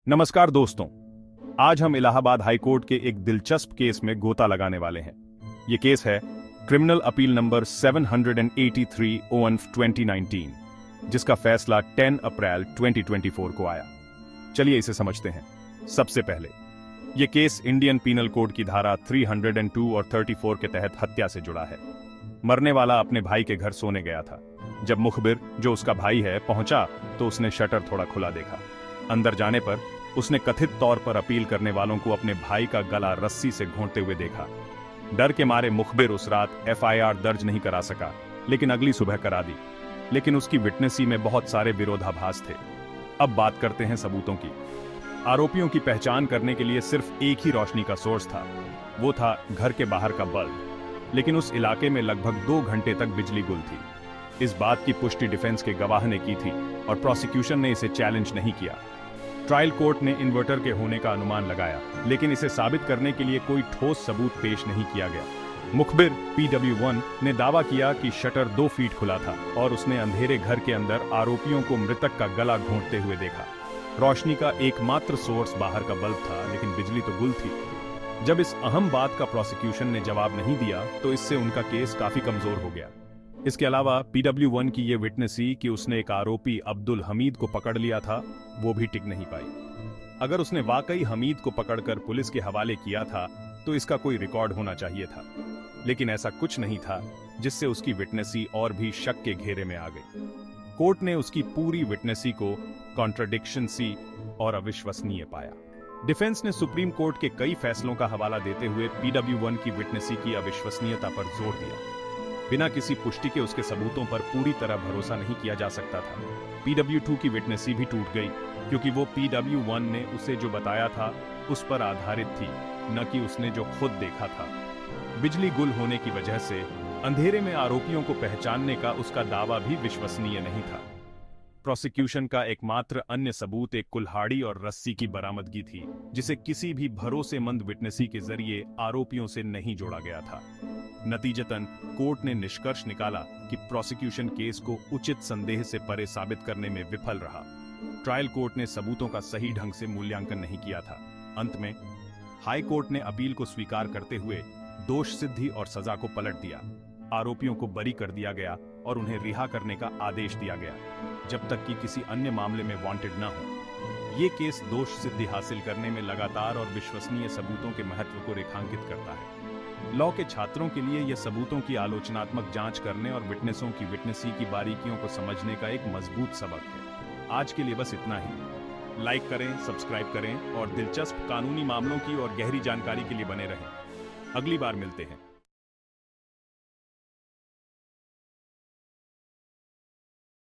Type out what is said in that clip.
नमस्कार दोस्तों। आज हम इलाहाबाद हाई कोर्ट के एक दिलचस्प केस में गोता लगाने वाले हैं। ये केस है क्रिमिनल अपील नंबर 783 ON 2019, जिसका फैसला 10 अप्रैल 2024 को आया। चलिए इसे समझते हैं। सबसे पहले ये केस इंडियन पीनल कोड की धारा 302 और 34 के तहत हत्या से जुड़ा है। मरने वाला अपने भाई के घर सोने गया था। जब मुखबिर, जो उसका भाई है, पहुंचा तो उसने शटर थोड़ा खुला देखा। अंदर जाने पर उसने कथित तौर पर अपील करने वालों को अपने भाई का गला रस्सी से घोंटते हुए देखा। डर के मारे मुखबिर उस रात FIR दर्ज नहीं करा सका, लेकिन अगली सुबह करा दी। लेकिन उसकी विटनेसी में बहुत सारे विरोधाभास थे। अब बात करते हैं सबूतों की। आरोपियों की पहचान करने के लिए सिर्फ एक ही रोशनी का सोर्स था, वो था घर के बाहर का बल्ब। लेकिन उस इलाके में लगभग 2 घंटे तक बिजली गुल थी। इस बात की पुष्टि डिफेंस के गवाह ने की थी और प्रोसिक्यूशन ने इसे चैलेंज नहीं किया। ट्रायल कोर्ट ने इन्वर्टर के होने का अनुमान लगाया, लेकिन इसे साबित करने के लिए कोई ठोस सबूत पेश नहीं किया गया। मुखबिर PW1 ने दावा किया कि शटर 2 फीट खुला था और उसने अंधेरे घर के अंदर आरोपियों को मृतक का गला घोंटते हुए देखा। रोशनी का एकमात्र सोर्स बाहर का बल्ब था, लेकिन बिजली तो गुल थी। जब इस अहम बात का प्रोसिक्यूशन ने जवाब नहीं दिया तो इससे उनका केस काफी कमजोर हो गया। इसके अलावा PW1 की यह विटनेसी कि उसने एक आरोपी अब्दुल हमीद को पकड़ लिया था, वो भी टिक नहीं पाई। अगर उसने वाकई हमीद को पकड़कर पुलिस के हवाले किया था तो इसका कोई रिकॉर्ड होना चाहिए था, लेकिन ऐसा कुछ नहीं था, जिससे उसकी विटनेसी और भी शक के घेरे में आ गई। कोर्ट ने उसकी पूरी विटनेसी को कॉन्ट्रडिक्शन सी और अविश्वसनीय पाया। डिफेंस ने सुप्रीम कोर्ट के कई फैसलों का हवाला देते हुए PW1 की विटनेसी की अविश्वसनीयता पर जोर दिया। बिना किसी पुष्टि के उसके सबूतों पर पूरी तरह भरोसा नहीं किया जा सकता था। PW2 की विटनेसी भी टूट गई, क्योंकि वो PW1 ने उसे जो बताया था उस पर आधारित थी, न कि उसने जो खुद देखा था। बिजली गुल होने की वजह से अंधेरे में आरोपियों को पहचानने का उसका दावा भी विश्वसनीय नहीं था। प्रोसिक्यूशन का एकमात्र अन्य सबूत एक कुल्हाड़ी और रस्सी की बरामदगी थी, जिसे किसी भी भरोसेमंद विटनेसी के जरिए आरोपियों से नहीं जोड़ा गया था। नतीजतन कोर्ट ने निष्कर्ष निकाला कि प्रोसिक्यूशन केस को उचित संदेह से परे साबित करने में विफल रहा। ट्रायल कोर्ट ने सबूतों का सही ढंग से मूल्यांकन नहीं किया था। अंत में हाई कोर्ट ने अपील को स्वीकार करते हुए दोष सिद्धि और सजा को पलट दिया। आरोपियों को बरी कर दिया गया और उन्हें रिहा करने का आदेश दिया गया, जब तक कि किसी अन्य मामले में वांटेड न हो। ये केस दोष सिद्धि हासिल करने में लगातार और विश्वसनीय सबूतों के महत्व को रेखांकित करता है। लॉ के छात्रों के लिए यह सबूतों की आलोचनात्मक जांच करने और विटनेसों की विटनेसी की बारीकियों को समझने का एक मजबूत सबक है। आज के लिए बस इतना ही। लाइक करें, सब्सक्राइब करें और दिलचस्प कानूनी मामलों की और गहरी जानकारी के लिए बने रहें। अगली बार मिलते हैं।